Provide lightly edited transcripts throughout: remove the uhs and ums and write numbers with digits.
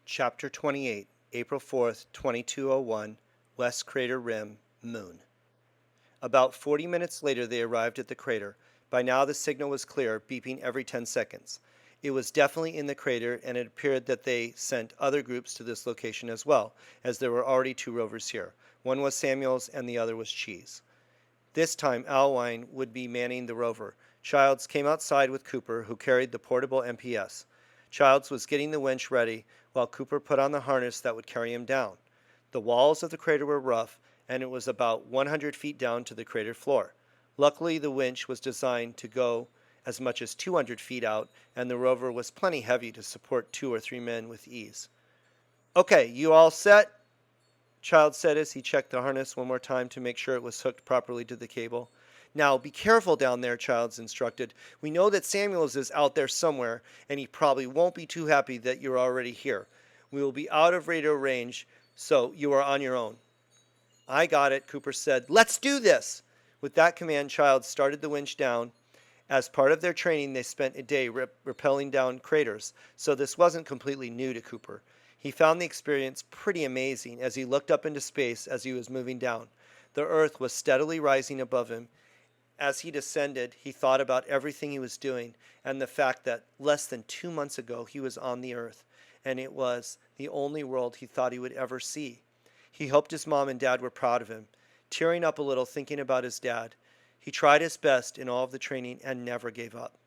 Chapter 28, April 4th, 2201, West Crater Rim, Moon. About 40 minutes later they arrived at the crater. By now the signal was clear, beeping every 10 seconds. It was definitely in the crater, and it appeared that they sent other groups to this location as well, as there were already two rovers here. One was Samuels and the other was Cheese. This time Alwine would be manning the rover. Childs came outside with Cooper, who carried the portable MPS. Childs was getting the winch ready, while Cooper put on the harness that would carry him down. The walls of the crater were rough, and it was about 100 feet down to the crater floor. Luckily, the winch was designed to go as much as 200 feet out, and the rover was plenty heavy to support 2 or 3 men with ease. "Okay, you all set?" Childs said as he checked the harness one more time to make sure it was hooked properly to the cable. "Now, be careful down there," Childs instructed. "We know that Samuels is out there somewhere, and he probably won't be too happy that you're already here. We will be out of radio range, so you are on your own." "I got it," Cooper said. "Let's do this!" With that command, Childs started the winch down. As part of their training, they spent a day rappelling down craters, so this wasn't completely new to Cooper. He found the experience pretty amazing as he looked up into space as he was moving down. The Earth was steadily rising above him. As he descended, he thought about everything he was doing and the fact that less than 2 months ago he was on the Earth, and it was the only world he thought he would ever see. He hoped his mom and dad were proud of him, tearing up a little thinking about his dad. He tried his best in all of the training and never gave up.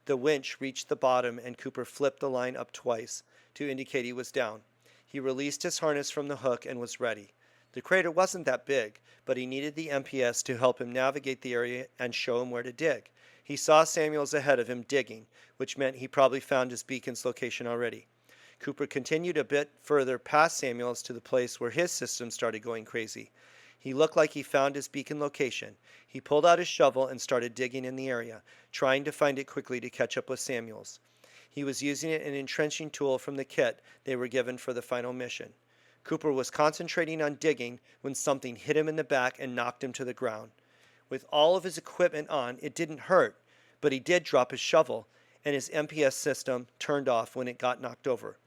The winch reached the bottom, and Cooper flipped the line up twice to indicate he was down. He released his harness from the hook and was ready. The crater wasn't that big, but he needed the MPS to help him navigate the area and show him where to dig. He saw Samuels ahead of him digging, which meant he probably found his beacon's location already. Cooper continued a bit further past Samuels to the place where his system started going crazy. He looked like he found his beacon location. He pulled out his shovel and started digging in the area, trying to find it quickly to catch up with Samuels. He was using an entrenching tool from the kit they were given for the final mission. Cooper was concentrating on digging when something hit him in the back and knocked him to the ground. With all of his equipment on, it didn't hurt, but he did drop his shovel, and his MPS system turned off when it got knocked over.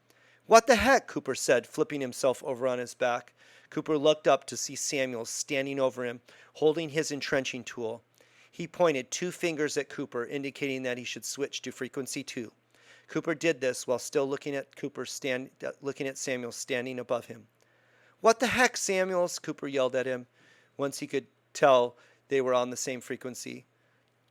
"What the heck?" Cooper said, flipping himself over on his back. Cooper looked up to see Samuels standing over him, holding his entrenching tool. He pointed 2 fingers at Cooper, indicating that he should switch to frequency 2. Cooper did this while still looking at Samuels standing above him. "What the heck, Samuels?" Cooper yelled at him, once he could tell they were on the same frequency.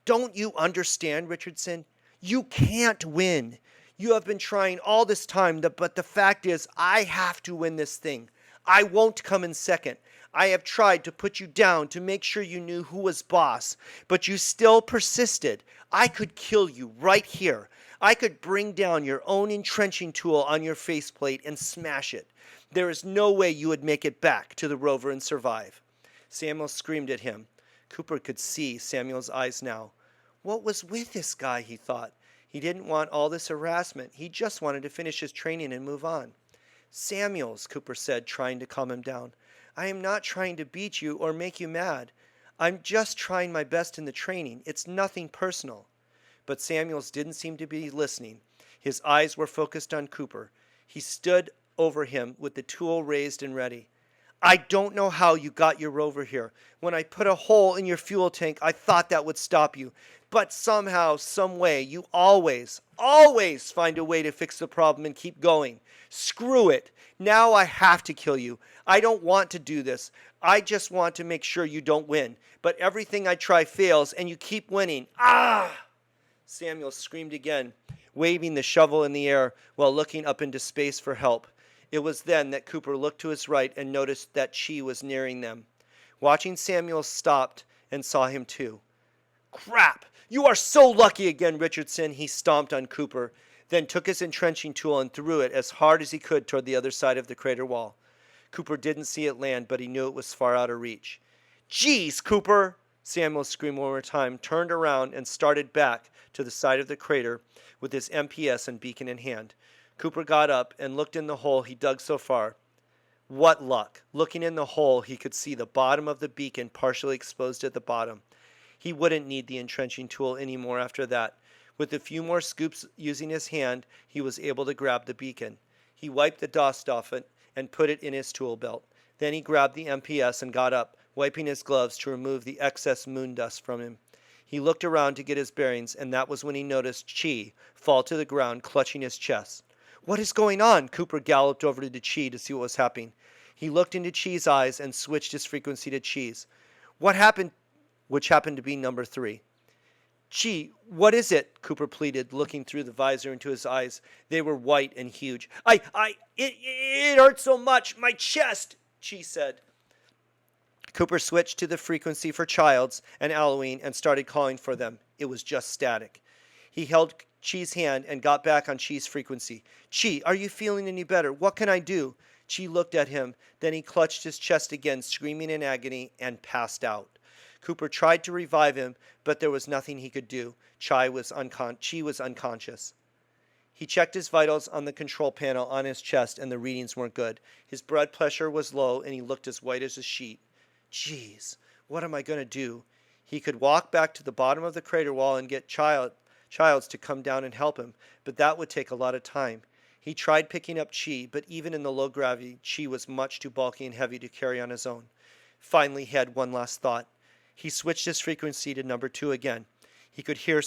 "Don't you understand, Richardson? You can't win. You have been trying all this time, but the fact is, I have to win this thing. I won't come in second. I have tried to put you down to make sure you knew who was boss, but you still persisted. I could kill you right here. I could bring down your own entrenching tool on your faceplate and smash it. There is no way you would make it back to the rover and survive." Samuel screamed at him. Cooper could see Samuel's eyes now. What was with this guy, he thought. He didn't want all this harassment. He just wanted to finish his training and move on. "Samuels," Cooper said, trying to calm him down, "I am not trying to beat you or make you mad. I'm just trying my best in the training. It's nothing personal." But Samuels didn't seem to be listening. His eyes were focused on Cooper. He stood over him with the tool raised and ready. "I don't know how you got your rover here. When I put a hole in your fuel tank, I thought that would stop you. But somehow, some way, you always find a way to fix the problem and keep going. Screw it. Now I have to kill you. I don't want to do this. I just want to make sure you don't win. But everything I try fails, and you keep winning. Ah!" Samuel screamed again, waving the shovel in the air while looking up into space for help. It was then that Cooper looked to his right and noticed that Chi was nearing them. Watching, Samuel stopped and saw him too. "Crap! You are so lucky again, Richardson," he stomped on Cooper, then took his entrenching tool and threw it as hard as he could toward the other side of the crater wall. Cooper didn't see it land, but he knew it was far out of reach. "Geez, Cooper!" Samuel screamed one more time, turned around, and started back to the side of the crater with his MPS and beacon in hand. Cooper got up and looked in the hole he dug so far. What luck! Looking in the hole, he could see the bottom of the beacon partially exposed at the bottom. He wouldn't need the entrenching tool anymore after that. With a few more scoops using his hand, he was able to grab the beacon. He wiped the dust off it and put it in his tool belt. Then he grabbed the MPS and got up, wiping his gloves to remove the excess moon dust from him. He looked around to get his bearings, and that was when he noticed Chi fall to the ground, clutching his chest. "What is going on?" Cooper galloped over to Chi to see what was happening. He looked into Chi's eyes and switched his frequency to Chi's. "What happened?" Which happened to be number 3. "Chi, what is it?" Cooper pleaded, looking through the visor into his eyes. They were white and huge. It hurts so much, my chest," Chi said. Cooper switched to the frequency for Childs and Halloween and started calling for them. It was just static. He held Chi's hand and got back on Chi's frequency. "Chi, are you feeling any better? What can I do?" Chi looked at him. Then he clutched his chest again, screaming in agony, and passed out. Cooper tried to revive him, but there was nothing he could do. Chi was unconscious. He checked his vitals on the control panel on his chest, and the readings weren't good. His blood pressure was low, and he looked as white as a sheet. "Geez, what am I going to do?" He could walk back to the bottom of the crater wall and get Childs to come down and help him, but that would take a lot of time. He tried picking up Chi, but even in the low gravity, Chi was much too bulky and heavy to carry on his own. Finally, he had one last thought. He switched his frequency to number 2 again. He could hear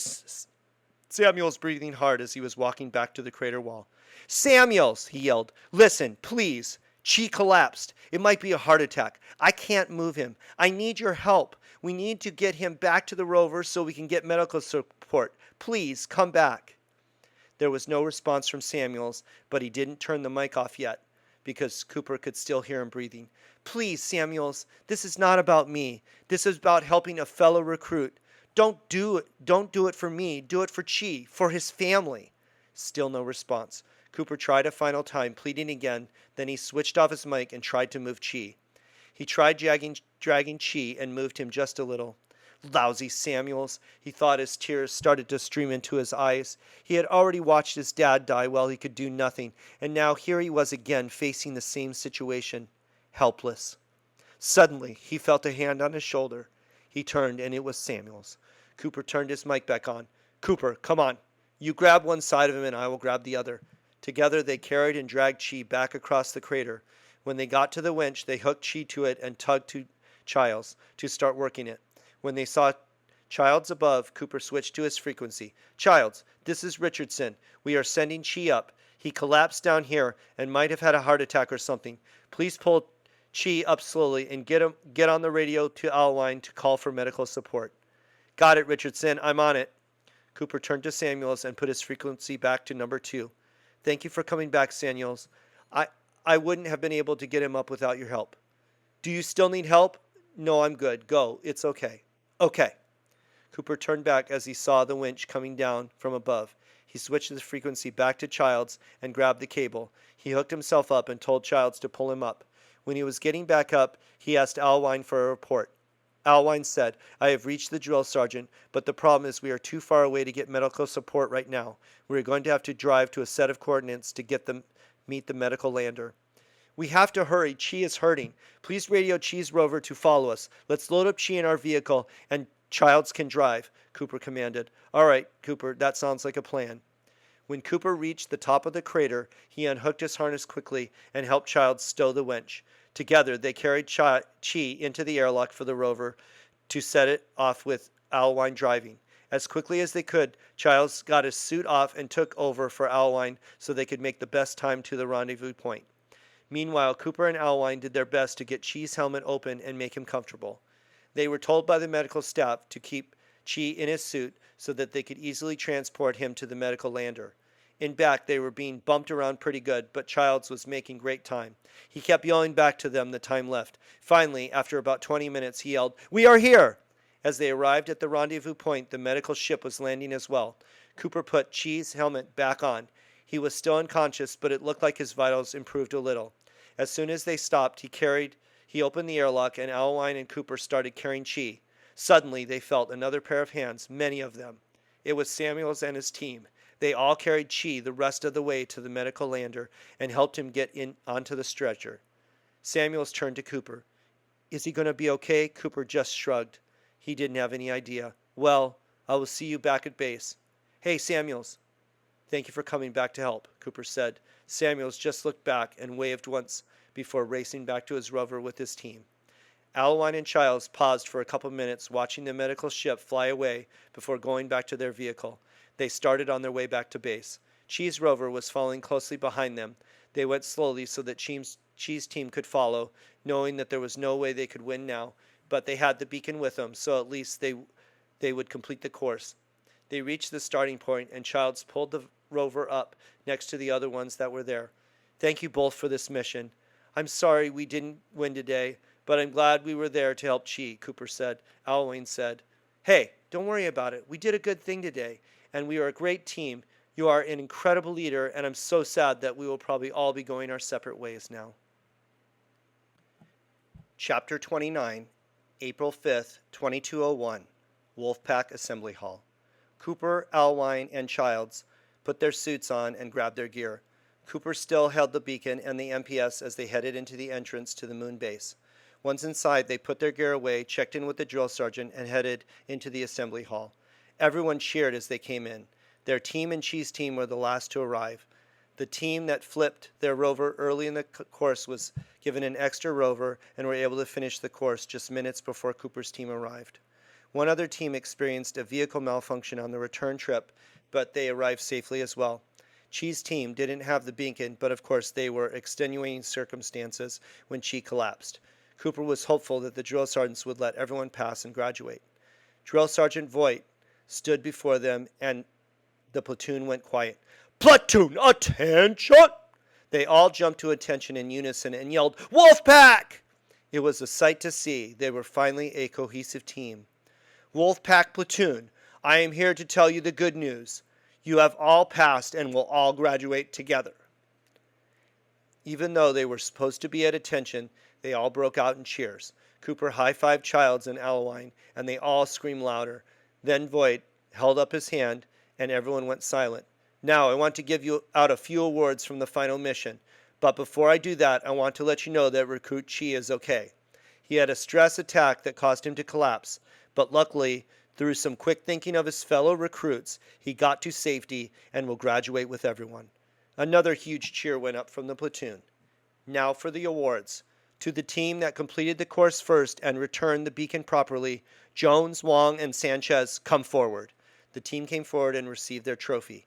Samuels breathing hard as he was walking back to the crater wall. "Samuels," he yelled, "listen, please. Chi collapsed. It might be a heart attack. I can't move him. I need your help. We need to get him back to the rover so we can get medical support. Please, come back." There was no response from Samuels, but he didn't turn the mic off yet, because Cooper could still hear him breathing. "Please, Samuels, this is not about me. This is about helping a fellow recruit. Don't do it for me. Do it for Chi, for his family." Still no response. Cooper tried a final time, pleading again. Then he switched off his mic and tried to move Chi. He tried dragging Chi and moved him just a little. Lousy Samuels, he thought as tears started to stream into his eyes. He had already watched his dad die while he could do nothing, and now here he was again facing the same situation, helpless. Suddenly, he felt a hand on his shoulder. He turned, and it was Samuels. Cooper turned his mic back on. "Cooper, come on. You grab one side of him and I will grab the other." Together they carried and dragged Chi back across the crater. When they got to the winch, they hooked Chi to it and tugged to Childs to start working it. When they saw Childs above, Cooper switched to his frequency. "Childs, this is Richardson. We are sending Chi up. He collapsed down here and might have had a heart attack or something. Please pull Chi up slowly and get on the radio to Alwine to call for medical support." "Got it, Richardson. I'm on it." Cooper turned to Samuels and put his frequency back to number 2. "Thank you for coming back, Samuels. I wouldn't have been able to get him up without your help." "Do you still need help?" "No, I'm good. Go. It's okay." "Okay." Cooper turned back as he saw the winch coming down from above. He switched the frequency back to Childs and grabbed the cable. He hooked himself up and told Childs to pull him up. When he was getting back up, he asked Alwine for a report. Alwine said, "I have reached the drill sergeant, but the problem is we are too far away to get medical support right now. We are going to have to drive to a set of coordinates to meet the medical lander." "We have to hurry. Chi is hurting. Please radio Chi's rover to follow us. Let's load up Chi in our vehicle, and Childs can drive," Cooper commanded. "All right, Cooper, that sounds like a plan." When Cooper reached the top of the crater, he unhooked his harness quickly and helped Childs stow the winch. Together, they carried Chi into the airlock for the rover to set it off with Alwine driving. As quickly as they could, Childs got his suit off and took over for Alwine so they could make the best time to the rendezvous point. Meanwhile, Cooper and Alwine did their best to get Chi's helmet open and make him comfortable. They were told by the medical staff to keep Chi in his suit so that they could easily transport him to the medical lander. In back, they were being bumped around pretty good, but Childs was making great time. He kept yelling back to them the time left. Finally, after about 20 minutes, he yelled, "We are here!" As they arrived at the rendezvous point, the medical ship was landing as well. Cooper put Chi's helmet back on. He was still unconscious, but it looked like his vitals improved a little. As soon as they stopped, he opened the airlock, and Alwine and Cooper started carrying Chi. Suddenly, they felt another pair of hands, many of them. It was Samuels and his team. They all carried Chi the rest of the way to the medical lander and helped him get in onto the stretcher. Samuels turned to Cooper. "Is he going to be okay?" Cooper just shrugged. He didn't have any idea. "Well, I will see you back at base." "Hey, Samuels." "Thank you for coming back to help," Cooper said. Samuels just looked back and waved once before racing back to his rover with his team. Alwine and Childs paused for a couple minutes, watching the medical ship fly away before going back to their vehicle. They started on their way back to base. Chee's rover was following closely behind them. They went slowly so that Chee's team could follow, knowing that there was no way they could win now, but they had the beacon with them, so at least they would complete the course. They reached the starting point, and Childs pulled the rover up next to the other ones that were there. "Thank you both for this mission. I'm sorry we didn't win today, but I'm glad we were there to help Chi," Cooper said. Alwyn said, "Hey, don't worry about it. We did a good thing today, and we are a great team. You are an incredible leader, and I'm so sad that we will probably all be going our separate ways now." Chapter 29, April 5th, 2201, Wolfpack Assembly Hall. Cooper, Alwine, and Childs put their suits on and grabbed their gear. Cooper still held the beacon and the MPS as they headed into the entrance to the moon base. Once inside, they put their gear away, checked in with the drill sergeant, and headed into the assembly hall. Everyone cheered as they came in. Their team and Chi's team were the last to arrive. The team that flipped their rover early in the course was given an extra rover and were able to finish the course just minutes before Cooper's team arrived. One other team experienced a vehicle malfunction on the return trip, but they arrived safely as well. Chi's team didn't have the beacon, but of course they were extenuating circumstances when Chi collapsed. Cooper was hopeful that the drill sergeants would let everyone pass and graduate. Drill Sergeant Voigt stood before them, and the platoon went quiet. "Platoon, attention!" They all jumped to attention in unison and yelled, "Wolfpack!" It was a sight to see. They were finally a cohesive team. "Wolfpack Platoon, I am here to tell you the good news. You have all passed and will all graduate together." Even though they were supposed to be at attention, they all broke out in cheers. Cooper high-fived Childs and Alwine, and they all screamed louder. Then Voigt held up his hand, and everyone went silent. "Now, I want to give you out a few awards from the final mission. But before I do that, I want to let you know that Recruit Chi is okay. He had a stress attack that caused him to collapse, but luckily, through some quick thinking of his fellow recruits, he got to safety and will graduate with everyone." Another huge cheer went up from the platoon. Now for the awards. To the team that completed the course first and returned the beacon properly, Jones, Wong, and Sanchez, come forward. The team came forward and received their trophy.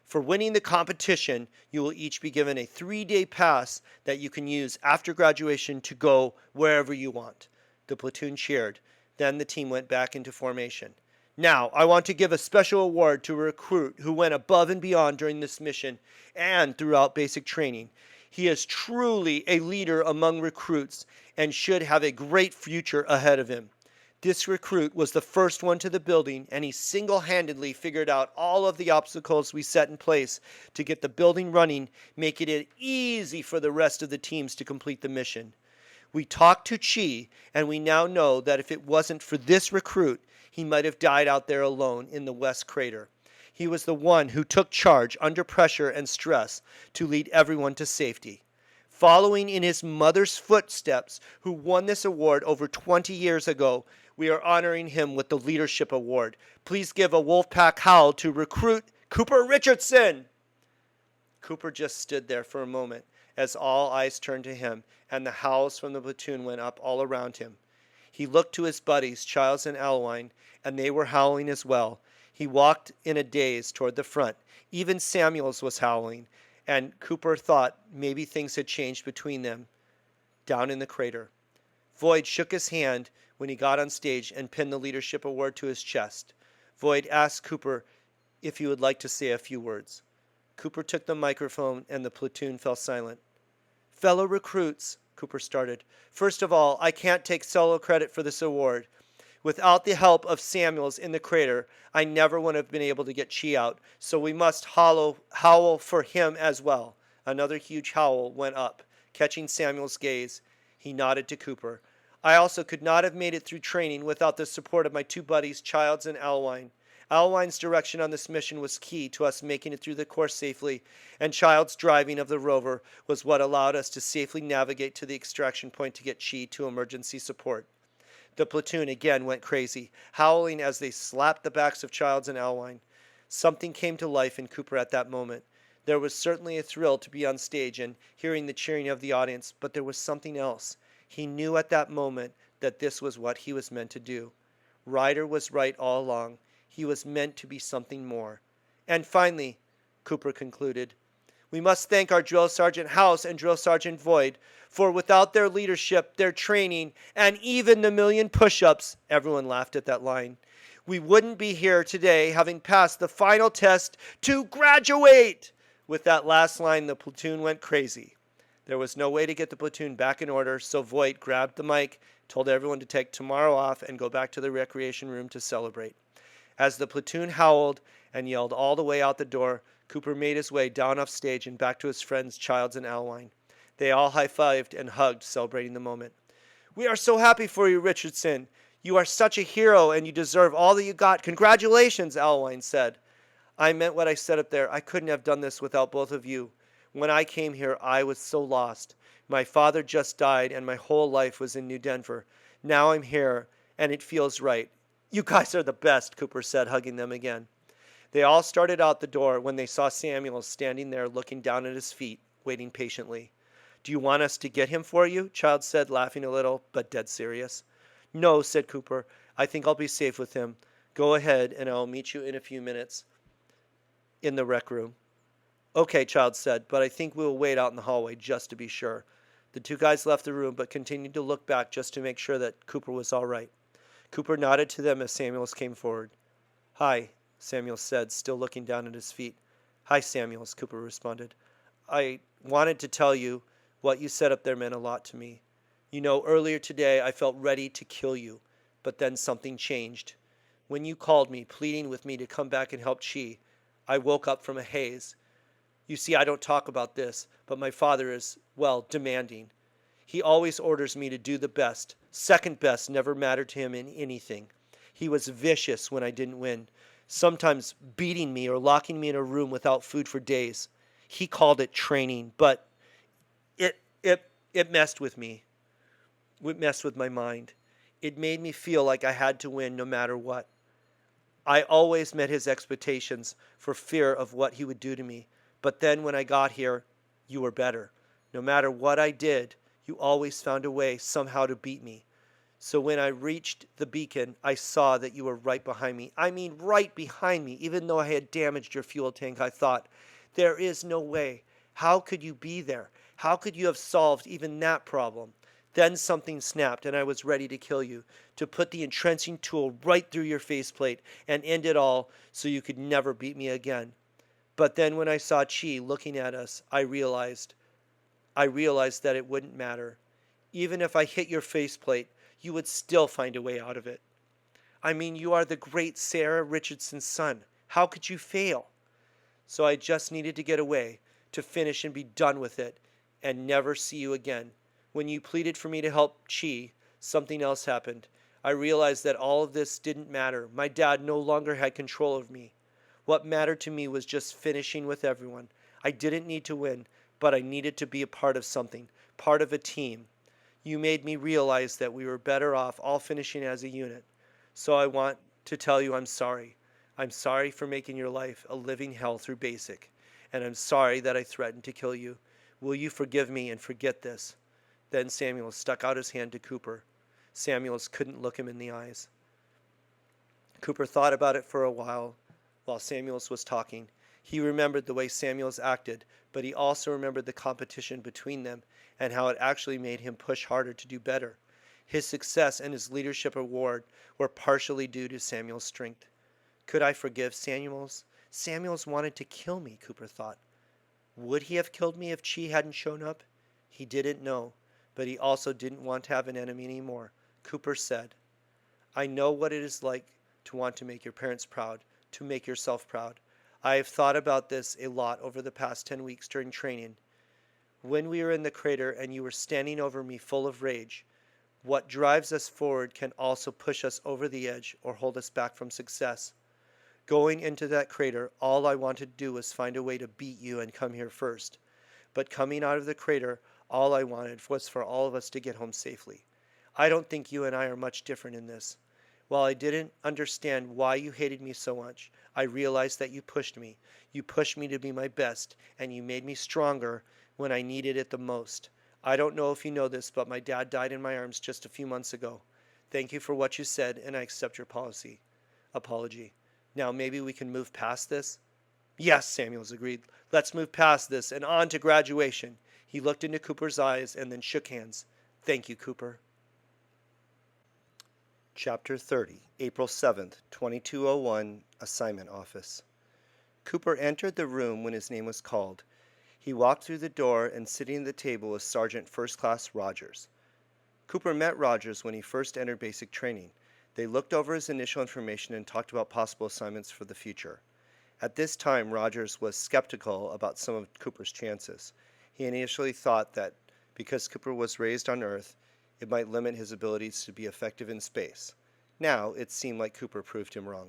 For winning the competition, you will each be given a 3-day pass that you can use after graduation to go wherever you want. The platoon cheered. Then the team went back into formation. "Now, I want to give a special award to a recruit who went above and beyond during this mission and throughout basic training. He is truly a leader among recruits and should have a great future ahead of him. This recruit was the first one to the building, and he single-handedly figured out all of the obstacles we set in place to get the building running, making it easy for the rest of the teams to complete the mission. We talked to Chi, and we now know that if it wasn't for this recruit, he might have died out there alone in the West Crater. He was the one who took charge under pressure and stress to lead everyone to safety. Following in his mother's footsteps, who won this award over 20 years ago, we are honoring him with the Leadership Award. Please give a Wolfpack howl to Recruit Cooper Richardson." Cooper just stood there for a moment as all eyes turned to him, and the howls from the platoon went up all around him. He looked to his buddies, Childs and Alwine, and they were howling as well. He walked in a daze toward the front. Even Samuels was howling, and Cooper thought maybe things had changed between them down in the crater. Voigt shook his hand when he got on stage and pinned the Leadership Award to his chest. Voigt asked Cooper if he would like to say a few words. Cooper took the microphone, and the platoon fell silent. "Fellow recruits," Cooper started, "first of all, I can't take solo credit for this award. Without the help of Samuels in the crater, I never would have been able to get Chi out, so we must howl for him as well." Another huge howl went up, catching Samuel's gaze. He nodded to Cooper. "I also could not have made it through training without the support of my two buddies, Childs and Alwine. Alwine's direction on this mission was key to us making it through the course safely, and Childs' driving of the rover was what allowed us to safely navigate to the extraction point to get Chi to emergency support." The platoon again went crazy, howling as they slapped the backs of Childs and Alwine. Something came to life in Cooper at that moment. There was certainly a thrill to be on stage and hearing the cheering of the audience, but there was something else. He knew at that moment that this was what he was meant to do. Ryder was right all along. He was meant to be something more. And finally, Cooper concluded, we must thank our Drill Sergeant House and Drill Sergeant Void, for without their leadership, their training, and even the million push-ups, everyone laughed at that line, we wouldn't be here today having passed the final test to graduate. With that last line, the platoon went crazy. There was no way to get the platoon back in order, so Voight grabbed the mic, told everyone to take tomorrow off and go back to the recreation room to celebrate. As the platoon howled and yelled all the way out the door, Cooper made his way down off stage and back to his friends Childs and Alwine. They all high-fived and hugged, celebrating the moment. We are so happy for you, Richardson. You are such a hero and you deserve all that you got. Congratulations, Alwine said. I meant what I said up there. I couldn't have done this without both of you. When I came here, I was so lost. My father just died and my whole life was in New Denver. Now I'm here and it feels right. You guys are the best, Cooper said, hugging them again. They all started out the door when they saw Samuel standing there looking down at his feet, waiting patiently. Do you want us to get him for you? Childs said, laughing a little, but dead serious. No, said Cooper. I think I'll be safe with him. Go ahead and I'll meet you in a few minutes in the rec room. Okay, Childs said, but I think we'll wait out in the hallway just to be sure. The two guys left the room but continued to look back just to make sure that Cooper was all right. Cooper nodded to them as Samuels came forward. Hi, Samuels said, still looking down at his feet. Hi, Samuels, Cooper responded. I wanted to tell you what you said up there meant a lot to me. You know, earlier today I felt ready to kill you, but then something changed. When you called me, pleading with me to come back and help Chi, I woke up from a haze. You see, I don't talk about this, but my father is, well, demanding. He always orders me to do the best. Second best never mattered to him in anything. He was vicious when I didn't win, sometimes beating me or locking me in a room without food for days. He called it training, but it messed with me. It messed with my mind. It made me feel like I had to win no matter what. I always met his expectations for fear of what he would do to me. But then when I got here, you were better. No matter what I did, you always found a way somehow to beat me. So when I reached the beacon, I saw that you were right behind me. I mean, right behind me. Even though I had damaged your fuel tank, I thought, there is no way. How could you be there? How could you have solved even that problem? Then something snapped, and I was ready to kill you, to put the entrenching tool right through your faceplate and end it all so you could never beat me again. But then when I saw Chi looking at us, I realized that it wouldn't matter. Even if I hit your faceplate, you would still find a way out of it. I mean, you are the great Sarah Richardson's son. How could you fail? So I just needed to get away, to finish and be done with it, and never see you again. When you pleaded for me to help Chi, something else happened. I realized that all of this didn't matter. My dad no longer had control of me. What mattered to me was just finishing with everyone. I didn't need to win, but I needed to be a part of something, part of a team. You made me realize that we were better off all finishing as a unit. So I want to tell you I'm sorry. I'm sorry for making your life a living hell through basic, and I'm sorry that I threatened to kill you. Will you forgive me and forget this? Then Samuels stuck out his hand to Cooper. Samuels couldn't look him in the eyes. Cooper thought about it for a while Samuels was talking. He remembered the way Samuels acted, but he also remembered the competition between them and how it actually made him push harder to do better. His success and his leadership award were partially due to Samuel's strength. Could I forgive Samuels? Samuels wanted to kill me, Cooper thought. Would he have killed me if Chi hadn't shown up? He didn't know, but he also didn't want to have an enemy anymore. Cooper said, I know what it is like to want to make your parents proud, to make yourself proud. I have thought about this a lot over the past 10 weeks during training. When we were in the crater and you were standing over me full of rage, what drives us forward can also push us over the edge or hold us back from success. Going into that crater, all I wanted to do was find a way to beat you and come here first. But coming out of the crater, all I wanted was for all of us to get home safely. I don't think you and I are much different in this. While I didn't understand why you hated me so much, I realized that you pushed me. You pushed me to be my best, and you made me stronger when I needed it the most. I don't know if you know this, but my dad died in my arms just a few months ago. Thank you for what you said, and I accept your apology. Now maybe we can move past this? Yes, Samuels agreed. Let's move past this and on to graduation. He looked into Cooper's eyes and then shook hands. Thank you, Cooper. Chapter 30, April 7th, 2201, Assignment Office. Cooper entered the room when his name was called. He walked through the door, and sitting at the table was Sergeant First Class Rogers. Cooper met Rogers when he first entered basic training. They looked over his initial information and talked about possible assignments for the future. At this time, Rogers was skeptical about some of Cooper's chances. He initially thought that because Cooper was raised on Earth, it might limit his abilities to be effective in space. Now, it seemed like Cooper proved him wrong.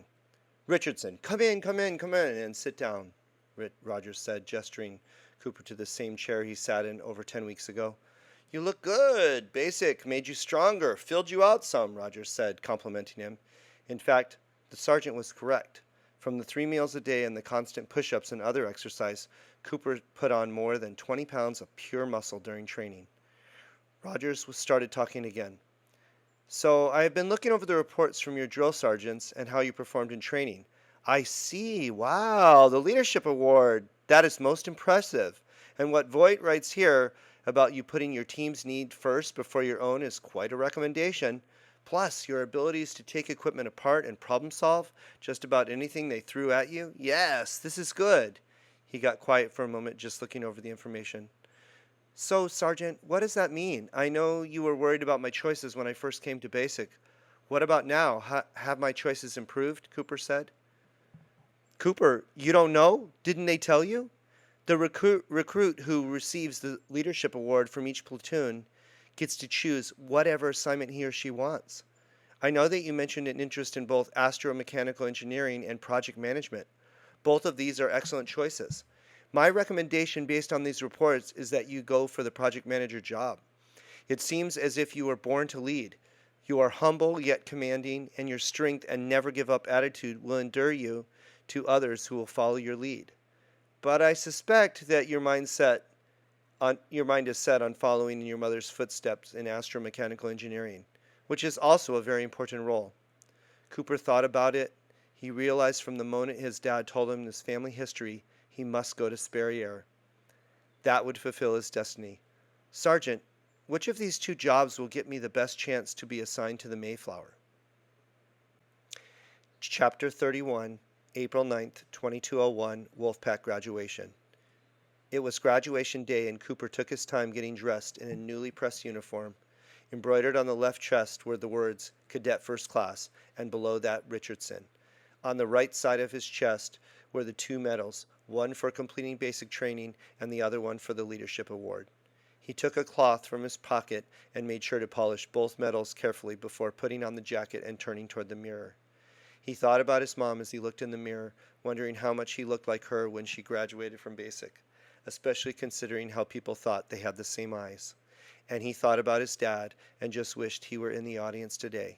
Richardson, come in, and sit down, Rogers said, gesturing Cooper to the same chair he sat in over 10 weeks ago. You look good. Basic made you stronger, filled you out some, Rogers said, complimenting him. In fact, the sergeant was correct. From the 3 meals a day and the constant push-ups and other exercise, Cooper put on more than 20 pounds of pure muscle during training. Rogers started talking again. So I have been looking over the reports from your drill sergeants and how you performed in training. I see. Wow, the Leadership Award. That is most impressive. And what Voight writes here about you putting your team's need first before your own is quite a recommendation. Plus, your abilities to take equipment apart and problem solve just about anything they threw at you. Yes, this is good. He got quiet for a moment, just looking over the information. So, Sergeant, what does that mean? I know you were worried about my choices when I first came to basic. What about now? Have my choices improved? Cooper said. Cooper, you don't know? Didn't they tell you? The recruit who receives the leadership award from each platoon gets to choose whatever assignment he or she wants. I know that you mentioned an interest in both astromechanical engineering and project management. Both of these are excellent choices. My recommendation based on these reports is that you go for the project manager job. It seems as if you were born to lead. You are humble yet commanding, and your strength and never give up attitude will endear you to others who will follow your lead. But I suspect that your mind is set on following in your mother's footsteps in astromechanical engineering, which is also a very important role. Cooper thought about it. He realized from the moment his dad told him his family history, he must go to Sperrier. That would fulfill his destiny. Sergeant, which of these 2 jobs will get me the best chance to be assigned to the Mayflower? Chapter 31, April 9th, 2201, Wolfpack Graduation. It was graduation day, and Cooper took his time getting dressed in a newly pressed uniform. Embroidered on the left chest were the words, Cadet First Class, and below that, Richardson. On the right side of his chest were the 2 medals, one for completing basic training and the other one for the Leadership Award. He took a cloth from his pocket and made sure to polish both medals carefully before putting on the jacket and turning toward the mirror. He thought about his mom as he looked in the mirror, wondering how much he looked like her when she graduated from basic, especially considering how people thought they had the same eyes. And he thought about his dad and just wished he were in the audience today.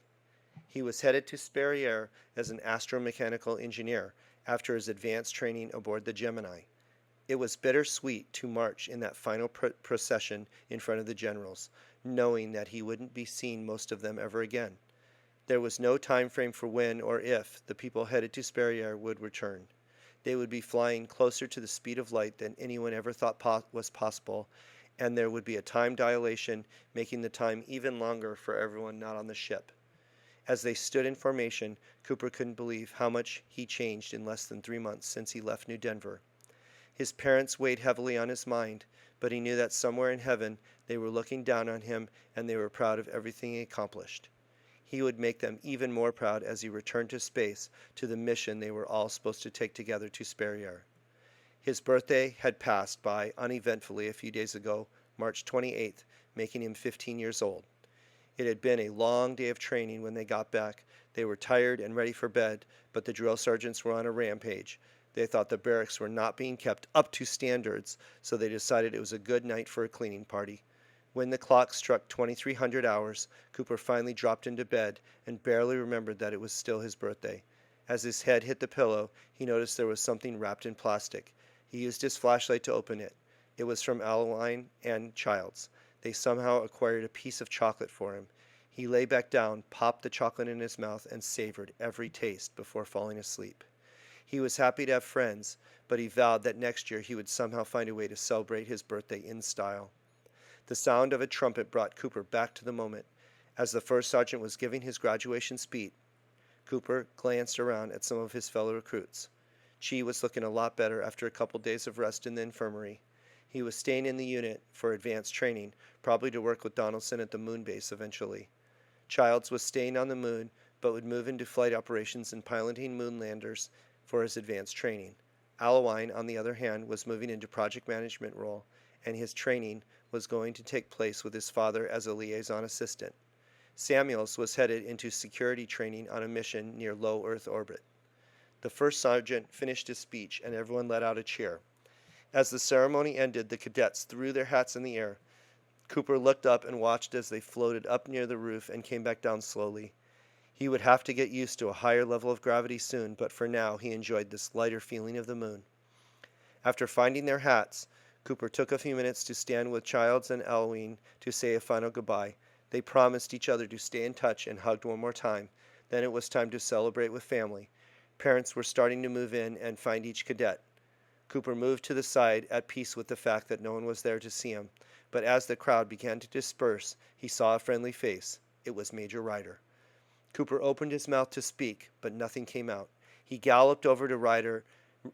He was headed to Sperrier as an astromechanical engineer after his advanced training aboard the Gemini. It was bittersweet to march in that final procession in front of the generals, knowing that he wouldn't be seeing most of them ever again. There was no time frame for when or if the people headed to Sperrier would return. They would be flying closer to the speed of light than anyone ever thought was possible, and there would be a time dilation, making the time even longer for everyone not on the ship. As they stood in formation, Cooper couldn't believe how much he changed in less than 3 months since he left New Denver. His parents weighed heavily on his mind, but he knew that somewhere in heaven they were looking down on him and they were proud of everything he accomplished. He would make them even more proud as he returned to space to the mission they were all supposed to take together to Sperrier. His birthday had passed by uneventfully a few days ago, March 28th, making him 15 years old. It had been a long day of training when they got back. They were tired and ready for bed, but the drill sergeants were on a rampage. They thought the barracks were not being kept up to standards, so they decided it was a good night for a cleaning party. When the clock struck 2300 hours, Cooper finally dropped into bed and barely remembered that it was still his birthday. As his head hit the pillow, he noticed there was something wrapped in plastic. He used his flashlight to open it. It was from Alaline and Childs. They somehow acquired a piece of chocolate for him. He lay back down, popped the chocolate in his mouth, and savored every taste before falling asleep. He was happy to have friends, but he vowed that next year he would somehow find a way to celebrate his birthday in style. The sound of a trumpet brought Cooper back to the moment. As the first sergeant was giving his graduation speech, Cooper glanced around at some of his fellow recruits. Chi was looking a lot better after a couple days of rest in the infirmary. He was staying in the unit for advanced training, probably to work with Donaldson at the moon base eventually. Childs was staying on the moon, but would move into flight operations and piloting moon landers for his advanced training. Alaline, on the other hand, was moving into project management role, and his training was going to take place with his father as a liaison assistant. Samuels was headed into security training on a mission near low Earth orbit. The first sergeant finished his speech, and everyone let out a cheer. As the ceremony ended, the cadets threw their hats in the air. Cooper looked up and watched as they floated up near the roof and came back down slowly. He would have to get used to a higher level of gravity soon, but for now he enjoyed this lighter feeling of the moon. After finding their hats, Cooper took a few minutes to stand with Childs and Alaline to say a final goodbye. They promised each other to stay in touch and hugged one more time. Then it was time to celebrate with family. Parents were starting to move in and find each cadet. Cooper moved to the side, at peace with the fact that no one was there to see him. But as the crowd began to disperse, he saw a friendly face. It was Major Ryder. Cooper opened his mouth to speak, but nothing came out. He galloped over to Ryder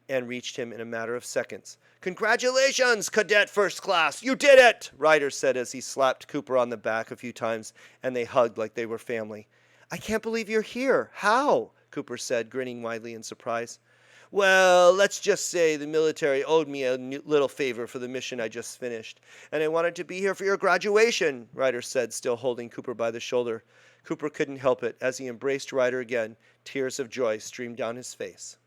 and reached him in a matter of seconds. "Congratulations, Cadet First Class! You did it!" Ryder said as he slapped Cooper on the back a few times, and they hugged like they were family. "I can't believe you're here. How?" Cooper said, grinning widely in surprise. "Well, let's just say the military owed me a little favor for the mission I just finished, and I wanted to be here for your graduation," Ryder said, still holding Cooper by the shoulder. Cooper couldn't help it. As he embraced Ryder again, tears of joy streamed down his face.